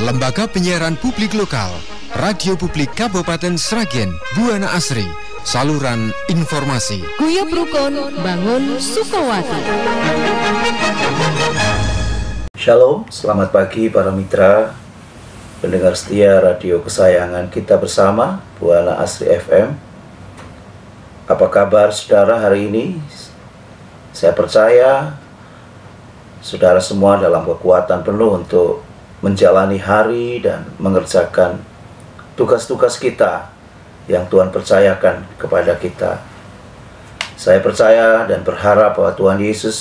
Lembaga Penyiaran Publik Lokal, Radio Publik Kabupaten Sragen, Buana Asri, saluran informasi. Guyub Rukun Bangun Sukowati. Shalom, selamat pagi para mitra pendengar setia radio kesayangan kita bersama, Buana Asri FM. Apa kabar saudara hari ini? Saya percaya saudara semua dalam kekuatan penuh untuk menjalani hari dan mengerjakan tugas-tugas kita yang Tuhan percayakan kepada kita. Saya percaya dan berharap bahwa Tuhan Yesus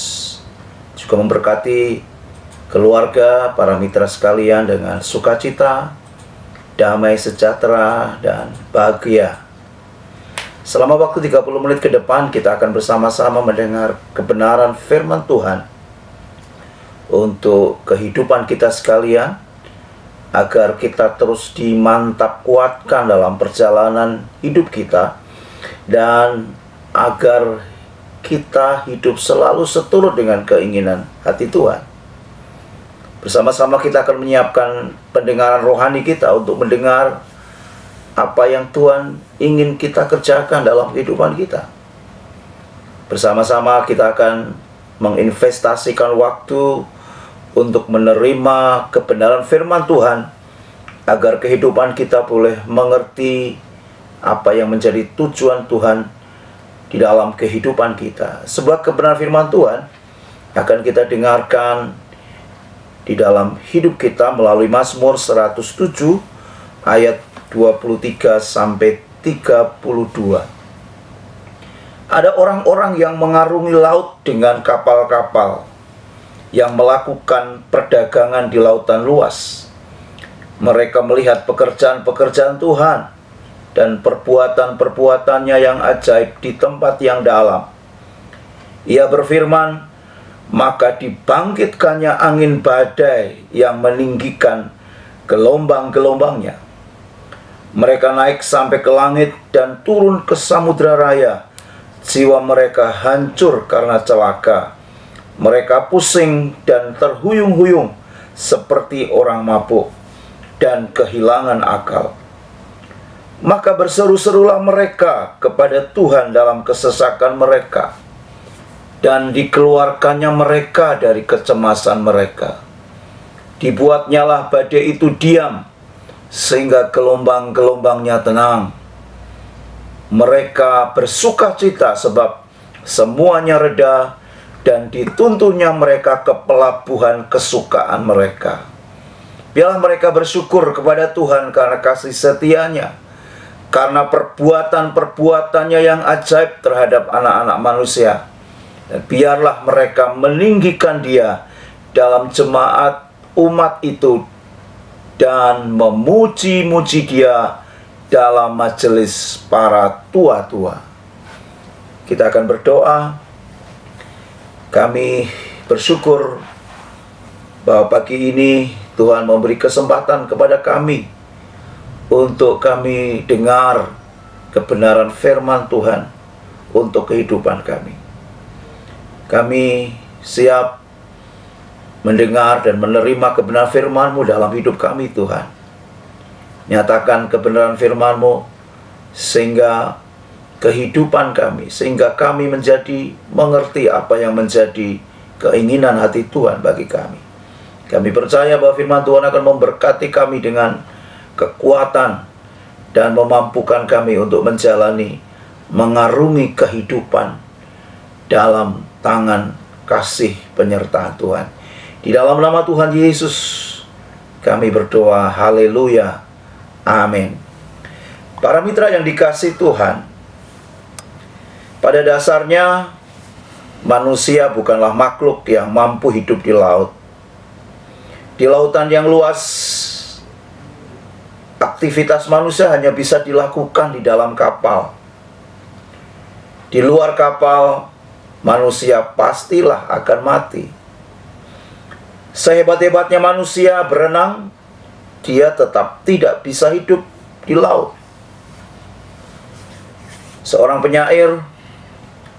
juga memberkati keluarga, para mitra sekalian dengan sukacita, damai sejahtera, dan bahagia. Selama waktu 30 menit ke depan kita akan bersama-sama mendengar kebenaran firman Tuhan untuk kehidupan kita sekalian, agar kita terus dimantap kuatkan dalam perjalanan hidup kita, dan agar kita hidup selalu seturut dengan keinginan hati Tuhan. Bersama-sama kita akan menyiapkan pendengaran rohani kita untuk mendengar apa yang Tuhan ingin kita kerjakan dalam kehidupan kita. Bersama-sama kita akan menginvestasikan waktu untuk menerima kebenaran firman Tuhan, agar kehidupan kita boleh mengerti apa yang menjadi tujuan Tuhan di dalam kehidupan kita. Sebab kebenaran firman Tuhan akan kita dengarkan di dalam hidup kita melalui Mazmur 107 ayat 23 sampai 32. Ada orang-orang yang mengarungi laut dengan kapal-kapal, yang melakukan perdagangan di lautan luas. Mereka melihat pekerjaan-pekerjaan Tuhan dan perbuatan-perbuatannya yang ajaib di tempat yang dalam. Ia berfirman, maka dibangkitkannya angin badai yang meninggikan gelombang-gelombangnya. Mereka naik sampai ke langit dan turun ke samudra raya. Jiwa mereka hancur karena celaka. Mereka pusing dan terhuyung-huyung seperti orang mabuk dan kehilangan akal. Maka berseru-serulah mereka kepada Tuhan dalam kesesakan mereka, dan dikeluarkannya mereka dari kecemasan mereka. Dibuatnyalah badai itu diam, sehingga gelombang-gelombangnya tenang. Mereka bersukacita sebab semuanya reda, dan dituntunnya mereka ke pelabuhan kesukaan mereka. Biarlah mereka bersyukur kepada Tuhan karena kasih setianya, karena perbuatan-perbuatannya yang ajaib terhadap anak-anak manusia. Dan biarlah mereka meninggikan Dia dalam jemaat umat itu, dan memuji-muji Dia dalam majelis para tua-tua. Kita akan berdoa. Kami bersyukur bahwa pagi ini Tuhan memberi kesempatan kepada kami untuk kami dengar kebenaran firman Tuhan untuk kehidupan kami. Kami siap mendengar dan menerima kebenaran firman-Mu dalam hidup kami, Tuhan. Nyatakan kebenaran firman-Mu sehingga kehidupan kami, sehingga kami menjadi mengerti apa yang menjadi keinginan hati Tuhan bagi kami. Kami percaya bahwa firman Tuhan akan memberkati kami dengan kekuatan dan memampukan kami untuk menjalani, mengarungi kehidupan dalam tangan kasih penyertaan Tuhan. Di dalam nama Tuhan Yesus kami berdoa, haleluya, amin. Para mitra yang dikasihi Tuhan, pada dasarnya manusia bukanlah makhluk yang mampu hidup di laut. Di lautan yang luas, aktivitas manusia hanya bisa dilakukan di dalam kapal. Di luar kapal, manusia pastilah akan mati. Sehebat-hebatnya manusia berenang, dia tetap tidak bisa hidup di laut. Seorang penyair,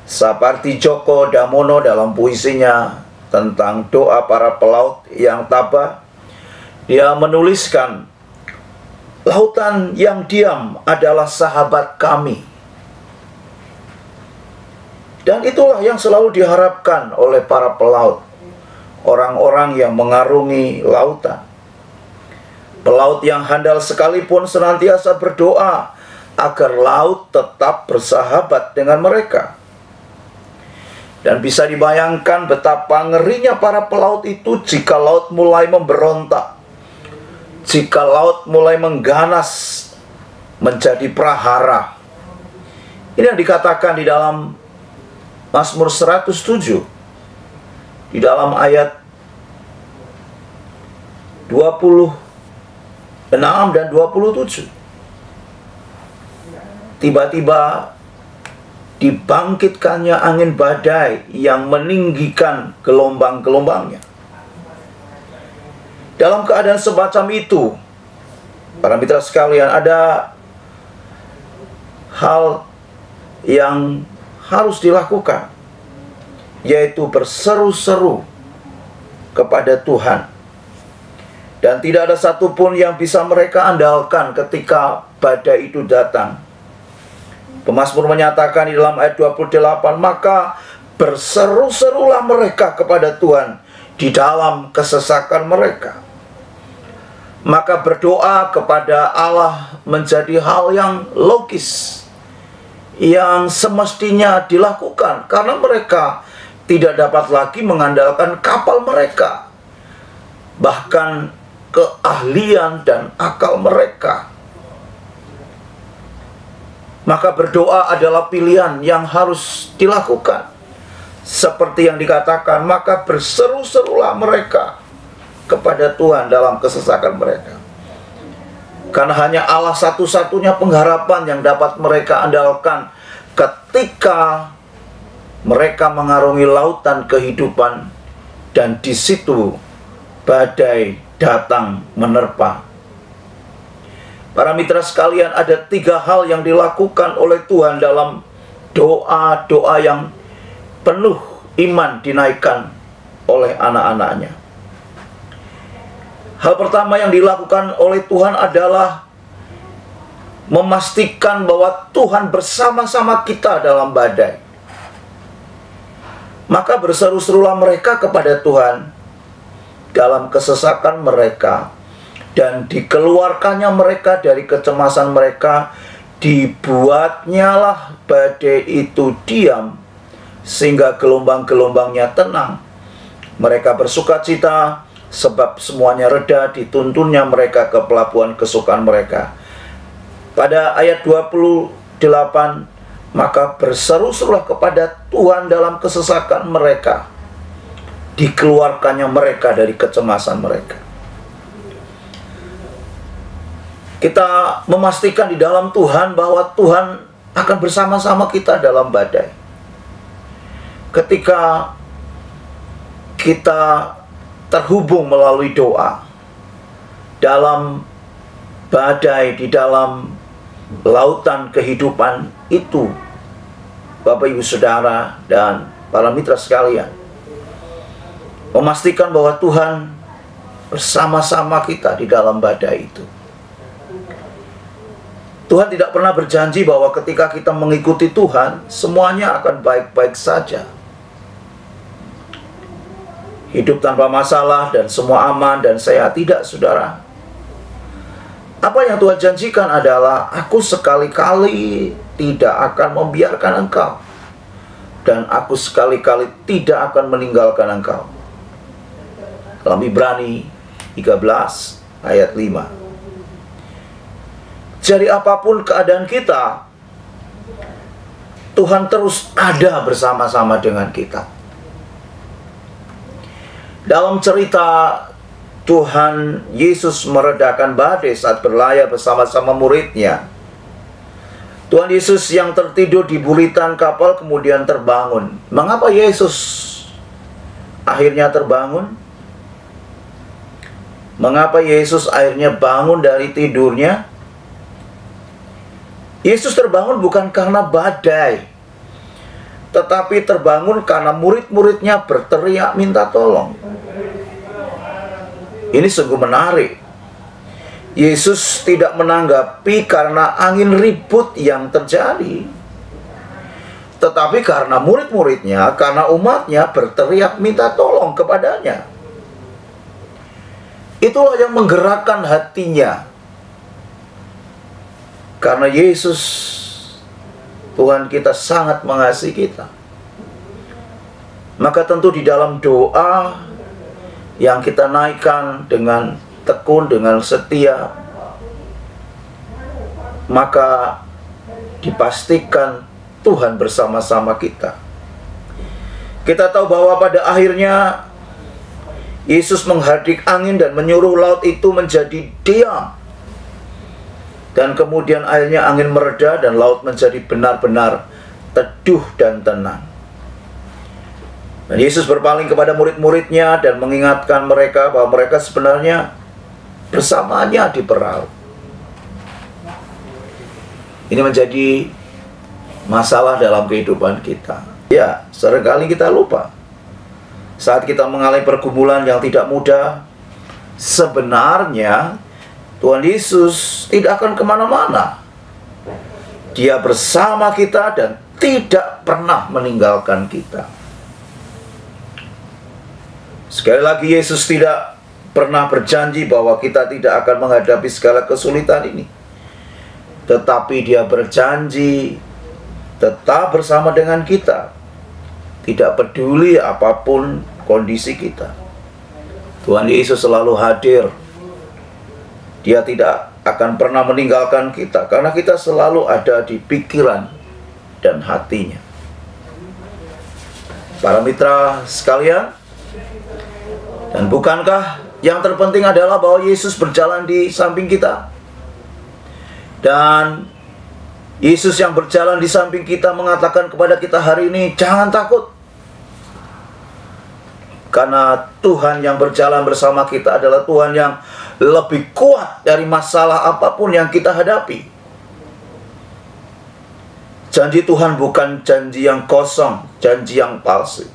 Sapardi Djoko Damono, dalam puisinya tentang doa para pelaut yang tabah, Dia menuliskan, lautan yang diam adalah sahabat kami. Dan itulah yang selalu diharapkan oleh para pelaut, orang-orang yang mengarungi lautan. Pelaut yang handal sekalipun senantiasa berdoa agar laut tetap bersahabat dengan mereka. Dan bisa dibayangkan betapa ngerinya para pelaut itu jika laut mulai memberontak, jika laut mulai mengganas menjadi prahara. Ini yang dikatakan di dalam Mazmur 107, di dalam ayat 26 dan 27. Tiba-tiba dibangkitkannya angin badai yang meninggikan gelombang-gelombangnya. Dalam keadaan semacam itu, para mitra sekalian, ada hal yang harus dilakukan, yaitu berseru-seru kepada Tuhan. Dan tidak ada satupun yang bisa mereka andalkan ketika badai itu datang. Pemazmur menyatakan di dalam ayat 28, maka berseru-serulah mereka kepada Tuhan di dalam kesesakan mereka. Maka berdoa kepada Allah menjadi hal yang logis, yang semestinya dilakukan, karena mereka tidak dapat lagi mengandalkan kapal mereka, bahkan keahlian dan akal mereka. Maka berdoa adalah pilihan yang harus dilakukan. Seperti yang dikatakan, maka berseru-serulah mereka kepada Tuhan dalam kesesakan mereka. Karena hanya Allah satu-satunya pengharapan yang dapat mereka andalkan ketika mereka mengarungi lautan kehidupan dan di situ badai datang menerpa. Para mitra sekalian, ada 3 hal yang dilakukan oleh Tuhan dalam doa-doa yang penuh iman dinaikkan oleh anak-anaknya. Hal pertama yang dilakukan oleh Tuhan adalah memastikan bahwa Tuhan bersama-sama kita dalam badai. Maka berseru-serulah mereka kepada Tuhan dalam kesesakan mereka, dan dikeluarkannya mereka dari kecemasan mereka. Dibuatnyalah badai itu diam, sehingga gelombang-gelombangnya tenang. Mereka bersukacita, sebab semuanya reda. Dituntunnya mereka ke pelabuhan kesukaan mereka. Pada ayat 28, maka berseru-serulah kepada Tuhan dalam kesesakan mereka. Dikeluarkannya mereka dari kecemasan mereka. Kita memastikan di dalam Tuhan bahwa Tuhan akan bersama-sama kita dalam badai. Ketika kita terhubung melalui doa dalam badai, di dalam lautan kehidupan itu, Bapak Ibu Saudara dan para mitra sekalian, memastikan bahwa Tuhan bersama-sama kita di dalam badai itu. Tuhan tidak pernah berjanji bahwa ketika kita mengikuti Tuhan, semuanya akan baik-baik saja. Hidup tanpa masalah dan semua aman dan sehat. Tidak, saudara. Apa yang Tuhan janjikan adalah, aku sekali-kali tidak akan membiarkan engkau, dan aku sekali-kali tidak akan meninggalkan engkau. Dalam Ibrani 13 ayat 5. Jadi apapun keadaan kita, Tuhan terus ada bersama-sama dengan kita. Dalam cerita Tuhan Yesus meredakan badai saat berlayar bersama-sama muridnya, Tuhan Yesus yang tertidur di buritan kapal kemudian terbangun. Mengapa Yesus akhirnya terbangun? Mengapa Yesus akhirnya bangun dari tidurnya? Yesus terbangun bukan karena badai, tetapi terbangun karena murid-muridnya berteriak minta tolong. Ini sungguh menarik. Yesus tidak menanggapi karena angin ribut yang terjadi, tetapi karena murid-muridnya, karena umatnya berteriak minta tolong kepadanya. Itulah yang menggerakkan hatinya. Karena Yesus, Tuhan kita, sangat mengasihi kita. Maka tentu di dalam doa yang kita naikkan dengan tekun, dengan setia, maka dipastikan Tuhan bersama-sama kita. Kita tahu bahwa pada akhirnya Yesus menghardik angin dan menyuruh laut itu menjadi diam. Dan kemudian akhirnya angin mereda dan laut menjadi benar-benar teduh dan tenang. Dan Yesus berpaling kepada murid-muridnya dan mengingatkan mereka bahwa mereka sebenarnya bersamanya di perahu. Ini menjadi masalah dalam kehidupan kita. Ya, seringkali kita lupa. Saat kita mengalami pergumulan yang tidak mudah, sebenarnya Tuhan Yesus tidak akan kemana-mana. Dia bersama kita dan tidak pernah meninggalkan kita. Sekali lagi, Yesus tidak pernah berjanji bahwa kita tidak akan menghadapi segala kesulitan ini. Tetapi Dia berjanji tetap bersama dengan kita. Tidak peduli apapun kondisi kita. Tuhan Yesus selalu hadir. Dia tidak akan pernah meninggalkan kita, karena kita selalu ada di pikiran dan hatinya. Para mitra sekalian, dan bukankah yang terpenting adalah bahwa Yesus berjalan di samping kita? Dan Yesus yang berjalan di samping kita mengatakan kepada kita hari ini, jangan takut. Karena Tuhan yang berjalan bersama kita adalah Tuhan yang lebih kuat dari masalah apapun yang kita hadapi. Janji Tuhan bukan janji yang kosong, janji yang palsu.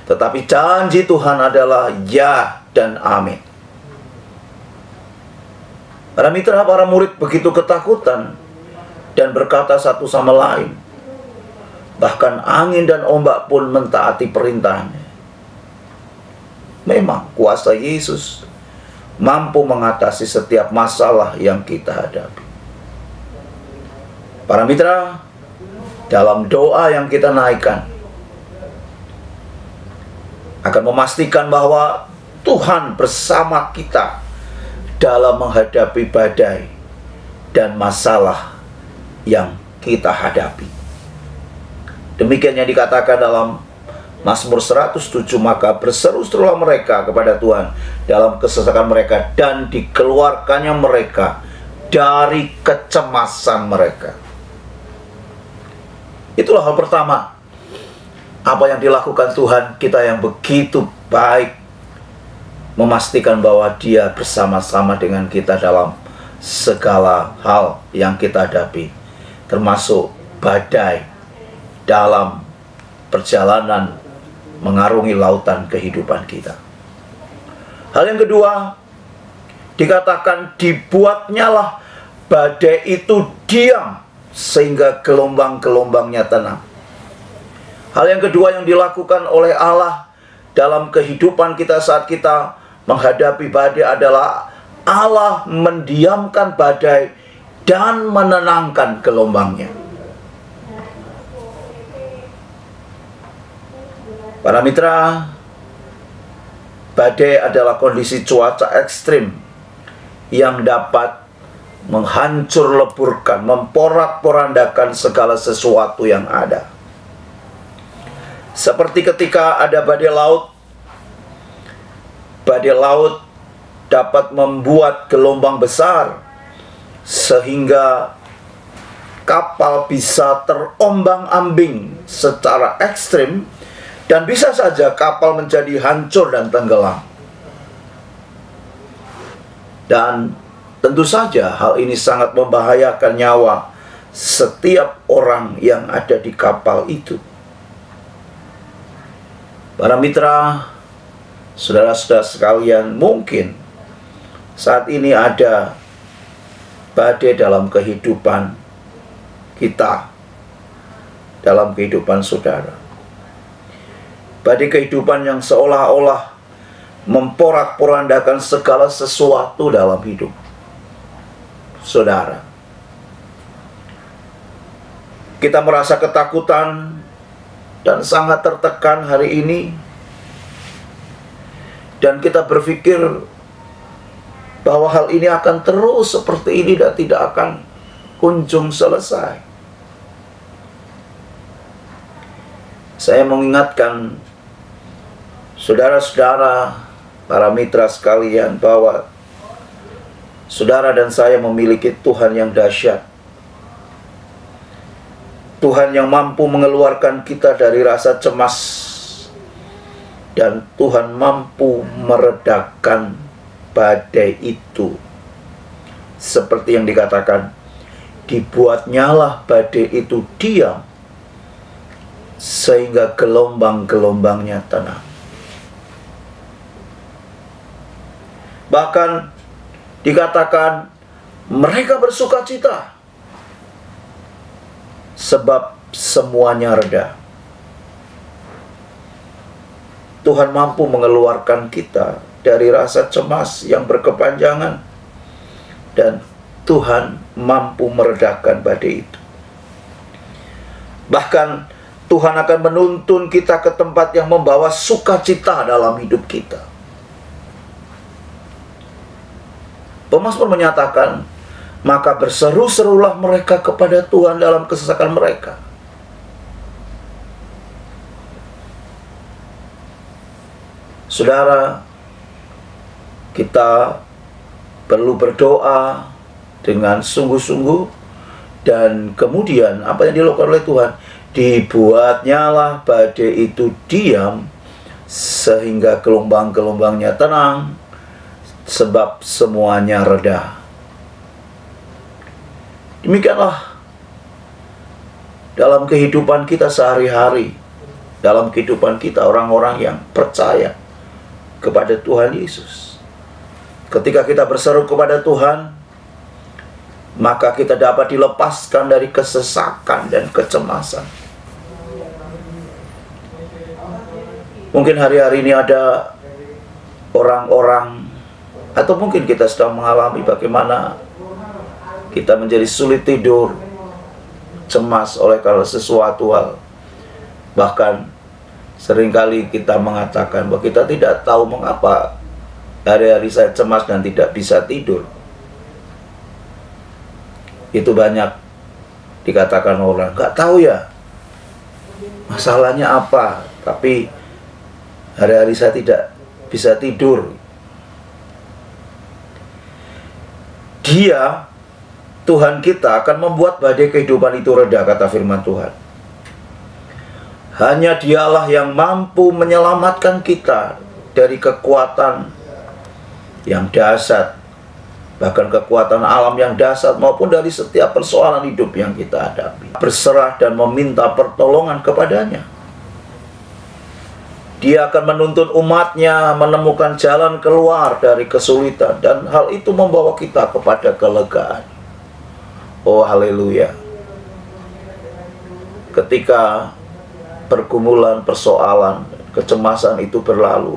Tetapi janji Tuhan adalah ya dan amin. Para mitra, para murid begitu ketakutan dan berkata satu sama lain. Bahkan angin dan ombak pun mentaati perintahnya. Memang kuasa Yesus mampu mengatasi setiap masalah yang kita hadapi. Para mitra, dalam doa yang kita naikkan, akan memastikan bahwa Tuhan bersama kita dalam menghadapi badai dan masalah yang kita hadapi. Demikian yang dikatakan dalam Mazmur 107, maka berseru-serulah mereka kepada Tuhan dalam kesesakan mereka, dan dikeluarkannya mereka dari kecemasan mereka. Itulah hal pertama. Apa yang dilakukan Tuhan kita yang begitu baik, memastikan bahwa Dia bersama-sama dengan kita dalam segala hal yang kita hadapi, termasuk badai dalam perjalanan mengarungi lautan kehidupan kita. Hal yang kedua, dikatakan dibuatnyalah badai itu diam sehingga gelombang-gelombangnya tenang. Hal yang kedua yang dilakukan oleh Allah dalam kehidupan kita saat kita menghadapi badai adalah Allah mendiamkan badai dan menenangkan gelombangnya. Para mitra, badai adalah kondisi cuaca ekstrim yang dapat menghancur leburkan, memporak-porandakan segala sesuatu yang ada. Seperti ketika ada badai laut dapat membuat gelombang besar sehingga kapal bisa terombang-ambing secara ekstrim. Dan bisa saja kapal menjadi hancur dan tenggelam. Dan tentu saja hal ini sangat membahayakan nyawa setiap orang yang ada di kapal itu. Para mitra, saudara-saudara sekalian, mungkin saat ini ada badai dalam kehidupan kita, dalam kehidupan saudara. Badai kehidupan yang seolah-olah memporak-porandakan segala sesuatu dalam hidup saudara. Kita merasa ketakutan dan sangat tertekan hari ini, dan kita berpikir bahwa hal ini akan terus seperti ini dan tidak akan kunjung selesai. Saya mengingatkan saudara-saudara, para mitra sekalian, bahwa saudara dan saya memiliki Tuhan yang dahsyat. Tuhan yang mampu mengeluarkan kita dari rasa cemas, dan Tuhan mampu meredakan badai itu. Seperti yang dikatakan, dibuatnyalah badai itu diam, sehingga gelombang-gelombangnya tenang. Bahkan dikatakan mereka bersuka cita, sebab semuanya reda. Tuhan mampu mengeluarkan kita dari rasa cemas yang berkepanjangan, dan Tuhan mampu meredakan badai itu. Bahkan Tuhan akan menuntun kita ke tempat yang membawa sukacita dalam hidup kita. Pemazmur menyatakan, maka berseru-serulah mereka kepada Tuhan dalam kesesakan mereka. Saudara, kita perlu berdoa dengan sungguh-sungguh, dan kemudian apa yang dilakukan oleh Tuhan, dibuatnyalah badai itu diam, sehingga gelombang-gelombangnya tenang, sebab semuanya reda. Demikianlah dalam kehidupan kita sehari-hari, dalam kehidupan kita orang-orang yang percaya kepada Tuhan Yesus. Ketika kita berseru kepada Tuhan, maka kita dapat dilepaskan dari kesesakan dan kecemasan. Mungkin hari-hari ini ada orang-orang, atau mungkin kita sedang mengalami bagaimana kita menjadi sulit tidur, cemas oleh karena sesuatu hal. Bahkan seringkali kita mengatakan bahwa kita tidak tahu mengapa hari-hari saya cemas dan tidak bisa tidur. Itu banyak dikatakan orang, nggak tahu ya masalahnya apa, tapi hari-hari saya tidak bisa tidur. Dia, Tuhan kita, akan membuat badai kehidupan itu reda, kata firman Tuhan. Hanya Dialah yang mampu menyelamatkan kita dari kekuatan yang dahsyat, bahkan kekuatan alam yang dahsyat, maupun dari setiap persoalan hidup yang kita hadapi. Berserah dan meminta pertolongan kepadanya. Dia akan menuntun umatnya menemukan jalan keluar dari kesulitan, dan hal itu membawa kita kepada kelegaan. Oh haleluya. Ketika pergumulan, persoalan, kecemasan itu berlalu,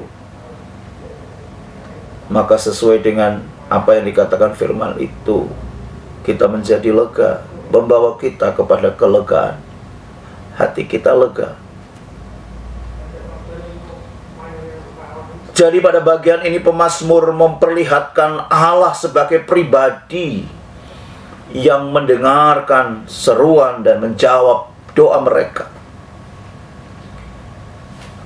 maka sesuai dengan apa yang dikatakan firman itu, kita menjadi lega, membawa kita kepada kelegaan. Hati kita lega. Jadi pada bagian ini pemazmur memperlihatkan Allah sebagai pribadi yang mendengarkan seruan dan menjawab doa mereka.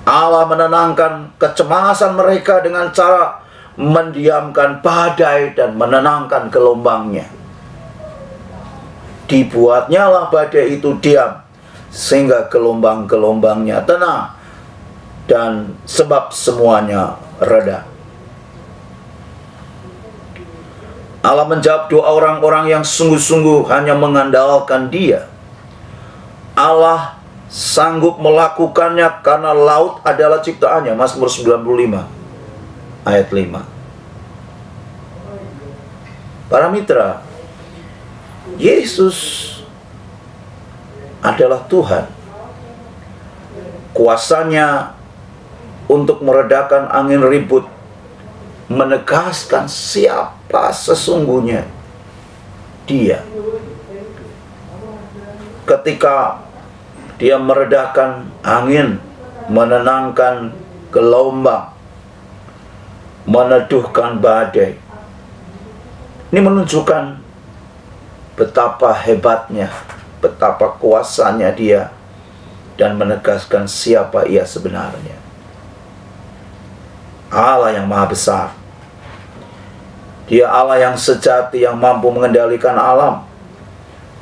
Allah menenangkan kecemasan mereka dengan cara mendiamkan badai dan menenangkan gelombangnya. Dibuatnyalah badai itu diam, sehingga gelombang-gelombangnya tenang, dan sebab semuanya reda. Allah menjawab doa orang-orang yang sungguh-sungguh hanya mengandalkan Dia. Allah sanggup melakukannya karena laut adalah ciptaannya. Mazmur 95 ayat 5. Para mitra, Yesus adalah Tuhan. Kuasanya untuk meredakan angin ribut, menegaskan siapa sesungguhnya Dia. Ketika Dia meredakan angin, menenangkan gelombang, meneduhkan badai. Ini menunjukkan betapa hebatnya, betapa kuasanya Dia, dan menegaskan siapa Ia sebenarnya. Allah yang maha besar. Dia Allah yang sejati, yang mampu mengendalikan alam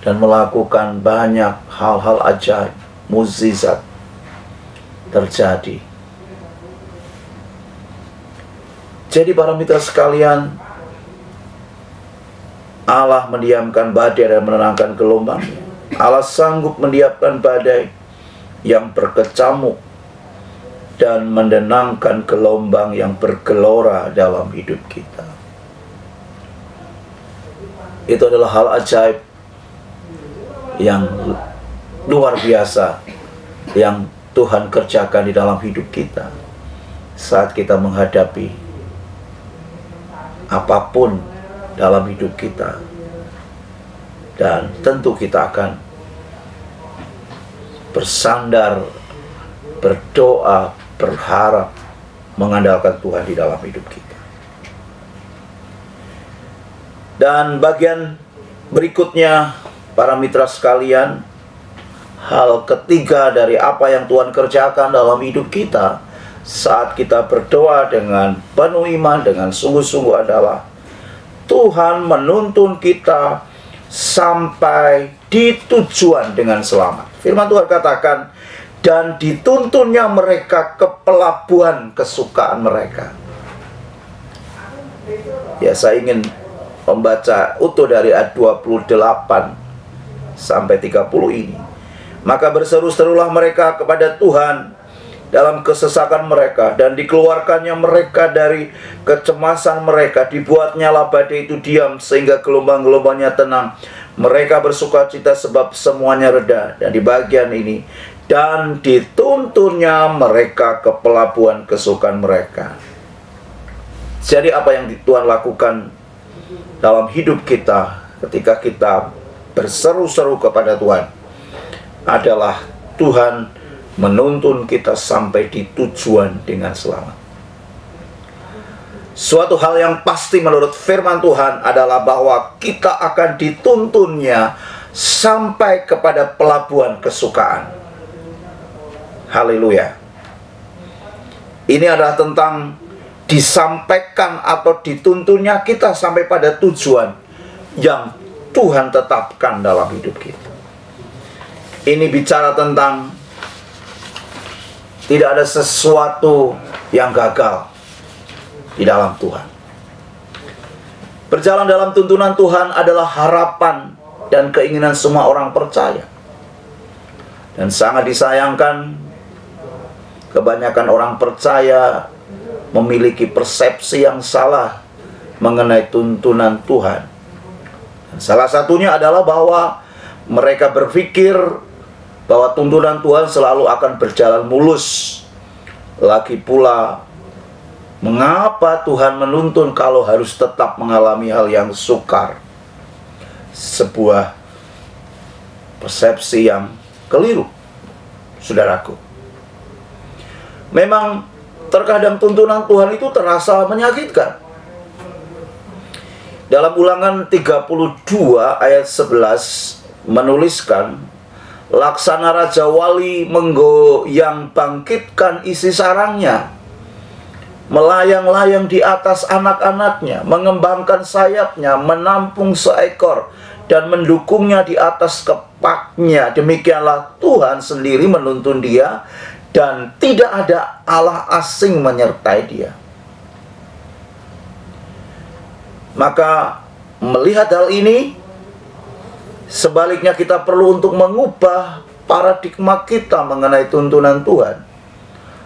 dan melakukan banyak hal-hal ajaib, mukjizat terjadi. Jadi para mitra sekalian, Allah mendiamkan badai dan menenangkan gelombang. Allah sanggup mendiamkan badai yang berkecamuk dan menenangkan gelombang yang bergelora dalam hidup kita. Itu adalah hal ajaib yang luar biasa yang Tuhan kerjakan di dalam hidup kita saat kita menghadapi apapun dalam hidup kita. Dan tentu kita akan bersandar, berdoa, berharap, mengandalkan Tuhan di dalam hidup kita. Dan bagian berikutnya, para mitra sekalian, hal ketiga dari apa yang Tuhan kerjakan dalam hidup kita saat kita berdoa dengan penuh iman, dengan sungguh-sungguh adalah Tuhan menuntun kita sampai di tujuan dengan selamat. Firman Tuhan katakan, dan dituntunnya mereka ke pelabuhan kesukaan mereka. Ya, saya ingin membaca utuh dari ayat 28 sampai 30 ini. Maka berseru-serulah mereka kepada Tuhan dalam kesesakan mereka, dan dikeluarkannya mereka dari kecemasan mereka. Dibuatnyalah badai itu diam, sehingga gelombang-gelombangnya tenang. Mereka bersukacita sebab semuanya reda. Dan di bagian ini, dan dituntunnya mereka ke pelabuhan kesukaan mereka. Jadi apa yang Tuhan lakukan dalam hidup kita ketika kita berseru-seru kepada Tuhan adalah Tuhan menuntun kita sampai di tujuan dengan selamat. Suatu hal yang pasti menurut firman Tuhan adalah bahwa kita akan dituntunnya sampai kepada pelabuhan kesukaan. Haleluya. Ini adalah tentang disampaikan atau dituntunnya kita sampai pada tujuan yang Tuhan tetapkan dalam hidup kita. Ini bicara tentang tidak ada sesuatu yang gagal di dalam Tuhan. Berjalan dalam tuntunan Tuhan adalah harapan dan keinginan semua orang percaya. Dan sangat disayangkan, kebanyakan orang percaya memiliki persepsi yang salah mengenai tuntunan Tuhan. Dan salah satunya adalah bahwa mereka berpikir bahwa tuntunan Tuhan selalu akan berjalan mulus. Lagi pula, mengapa Tuhan menuntun kalau harus tetap mengalami hal yang sukar? Sebuah persepsi yang keliru, saudaraku. Memang terkadang tuntunan Tuhan itu terasa menyakitkan. Dalam Ulangan 32 ayat 11 menuliskan, laksana Raja Wali menggoyang bangkitkan isi sarangnya, melayang-layang di atas anak-anaknya, mengembangkan sayapnya, menampung seekor, dan mendukungnya di atas kepaknya. Demikianlah Tuhan sendiri menuntun dia, dan tidak ada Allah asing menyertai dia. Maka melihat hal ini, sebaliknya kita perlu untuk mengubah paradigma kita mengenai tuntunan Tuhan.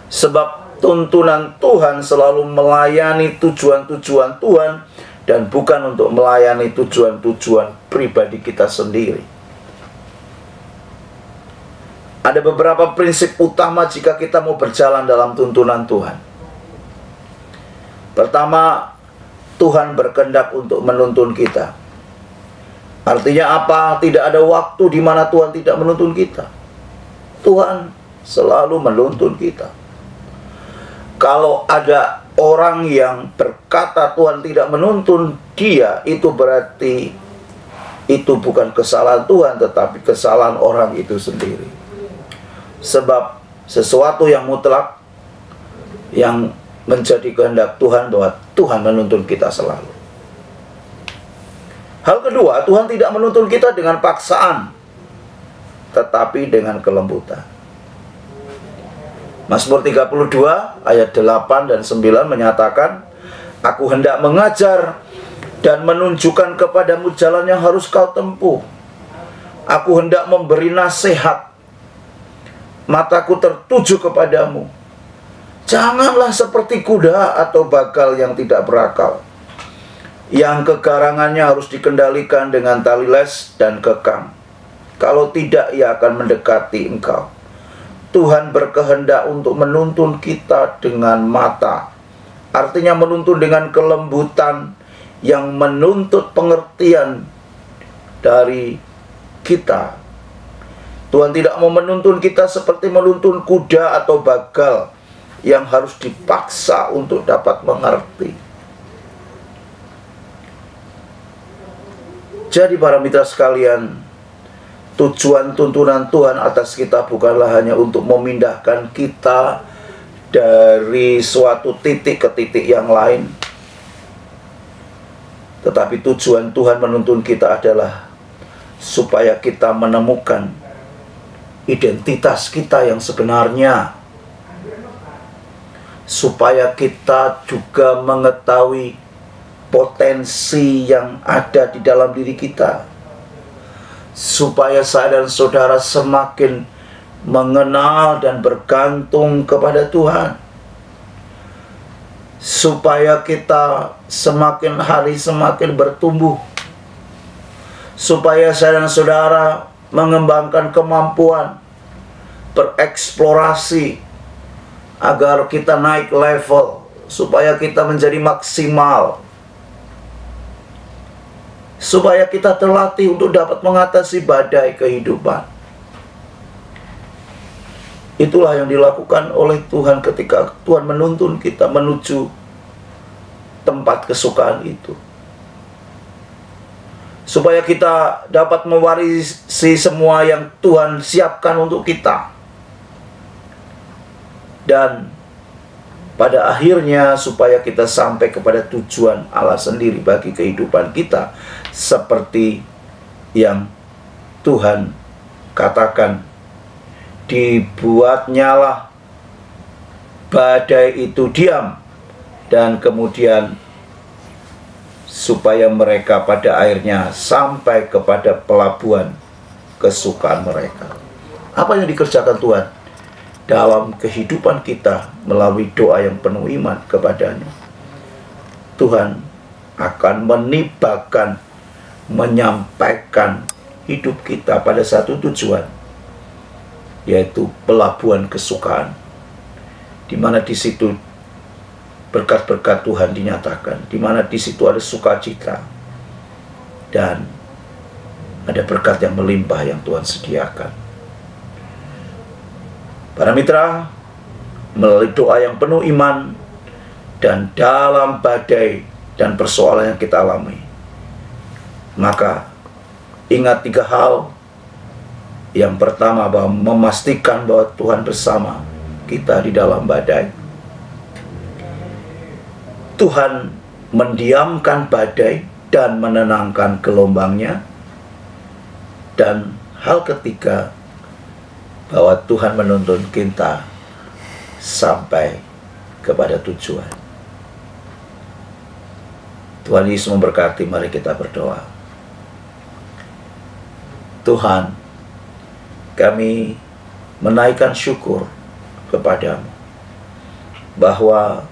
Sebab tuntunan Tuhan selalu melayani tujuan-tujuan Tuhan dan bukan untuk melayani tujuan-tujuan pribadi kita sendiri. Ada beberapa prinsip utama jika kita mau berjalan dalam tuntunan Tuhan. Pertama, Tuhan berkehendak untuk menuntun kita. Artinya apa? Tidak ada waktu di mana Tuhan tidak menuntun kita. Tuhan selalu menuntun kita. Kalau ada orang yang berkata Tuhan tidak menuntun dia, itu berarti itu bukan kesalahan Tuhan, tetapi kesalahan orang itu sendiri. Sebab sesuatu yang mutlak, yang menjadi kehendak Tuhan, bahwa Tuhan menuntun kita selalu. Hal kedua, Tuhan tidak menuntun kita dengan paksaan, tetapi dengan kelembutan. Mazmur 32 ayat 8 dan 9 menyatakan, Aku hendak mengajar dan menunjukkan kepadamu jalan yang harus kau tempuh. Aku hendak memberi nasihat, mataku tertuju kepadamu. Janganlah seperti kuda atau bagal yang tidak berakal, yang kegarangannya harus dikendalikan dengan tali les dan kekang. Kalau tidak, ia akan mendekati engkau. Tuhan berkehendak untuk menuntun kita dengan mata. Artinya menuntun dengan kelembutan, yang menuntut pengertian dari kita. Tuhan tidak mau menuntun kita seperti menuntun kuda atau bagal yang harus dipaksa untuk dapat mengerti. Jadi para mitra sekalian, tujuan tuntunan Tuhan atas kita bukanlah hanya untuk memindahkan kita dari suatu titik ke titik yang lain. Tetapi tujuan Tuhan menuntun kita adalah supaya kita menemukan identitas kita yang sebenarnya. Supaya kita juga mengetahui potensi yang ada di dalam diri kita. Supaya saya dan saudara semakin mengenal dan bergantung kepada Tuhan. Supaya kita semakin hari semakin bertumbuh. Supaya saya dan saudara mengembangkan kemampuan bereksplorasi, agar kita naik level, supaya kita menjadi maksimal, supaya kita terlatih untuk dapat mengatasi badai kehidupan. Itulah yang dilakukan oleh Tuhan ketika Tuhan menuntun kita menuju tempat kesukaan itu. Supaya kita dapat mewarisi semua yang Tuhan siapkan untuk kita. Dan pada akhirnya supaya kita sampai kepada tujuan Allah sendiri bagi kehidupan kita. Seperti yang Tuhan katakan, dibuatnyalah badai itu diam, dan kemudian supaya mereka pada akhirnya sampai kepada pelabuhan kesukaan mereka. Apa yang dikerjakan Tuhan dalam kehidupan kita melalui doa yang penuh iman kepadanya? Tuhan akan menibakan, menyampaikan hidup kita pada satu tujuan, yaitu pelabuhan kesukaan, di mana di situ berkat-berkat Tuhan dinyatakan, di mana di situ ada sukacita dan ada berkat yang melimpah yang Tuhan sediakan. Para mitra, melalui doa yang penuh iman dan dalam badai dan persoalan yang kita alami, maka ingat 3 hal. Yang pertama, bahwa memastikan bahwa Tuhan bersama kita di dalam badai. Tuhan mendiamkan badai dan menenangkan gelombangnya. Dan hal ketiga, bahwa Tuhan menuntun kita sampai kepada tujuan. Tuhan Yesus memberkati. Mari kita berdoa. Tuhan, kami menaikkan syukur kepadamu bahwa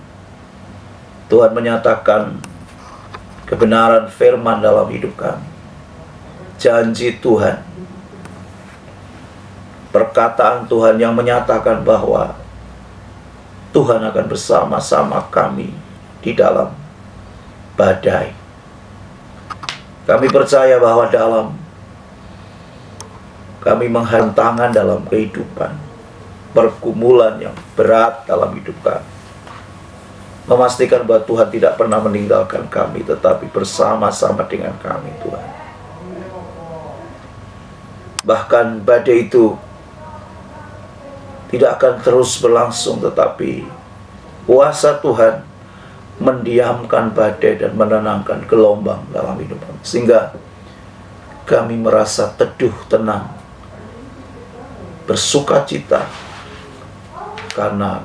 Tuhan menyatakan kebenaran firman dalam hidup kami. Janji Tuhan, perkataan Tuhan yang menyatakan bahwa Tuhan akan bersama-sama kami di dalam badai. Kami percaya bahwa dalam kami menghantangan dalam kehidupan, pergumulan yang berat dalam hidup kami, memastikan bahwa Tuhan tidak pernah meninggalkan kami, tetapi bersama-sama dengan kami, Tuhan. Bahkan badai itu tidak akan terus berlangsung, tetapi kuasa Tuhan mendiamkan badai dan menenangkan gelombang dalam hidup kami, sehingga kami merasa teduh, tenang, bersukacita karena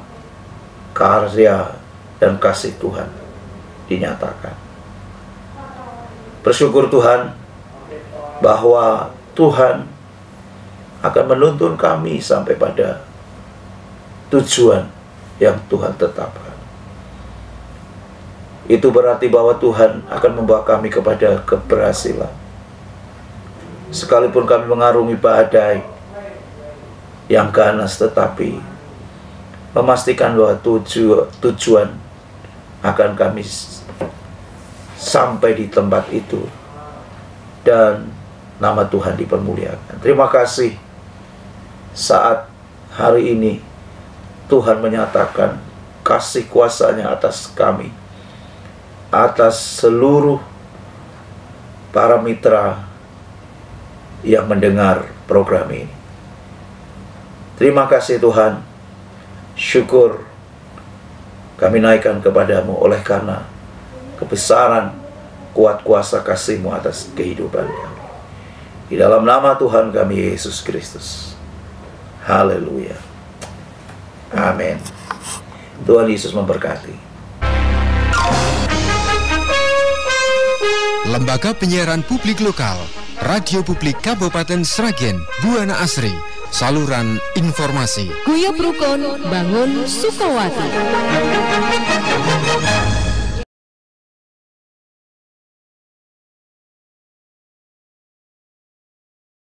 karya dan kasih Tuhan dinyatakan. Bersyukur Tuhan bahwa Tuhan akan menuntun kami sampai pada tujuan yang Tuhan tetapkan. Itu berarti bahwa Tuhan akan membawa kami kepada keberhasilan. Sekalipun kami mengarungi badai yang ganas, tetapi memastikan bahwa tujuan akan kami sampai di tempat itu dan nama Tuhan dipermuliakan. Terima kasih saat hari ini Tuhan menyatakan kasih kuasa-Nya atas kami, atas seluruh para mitra yang mendengar program ini. Terima kasih Tuhan. Syukur kami naikkan kepadamu oleh karena kebesaran kuat kuasa kasih-Mu atas kehidupan kami. Di dalam nama Tuhan kami Yesus Kristus. Haleluya. Amin. Tuhan Yesus memberkati. Lembaga Penyiaran Publik Lokal, Radio Publik Kabupaten Sragen, Buana Asri, saluran informasi. Guyub Rukun Bangun Sukawati.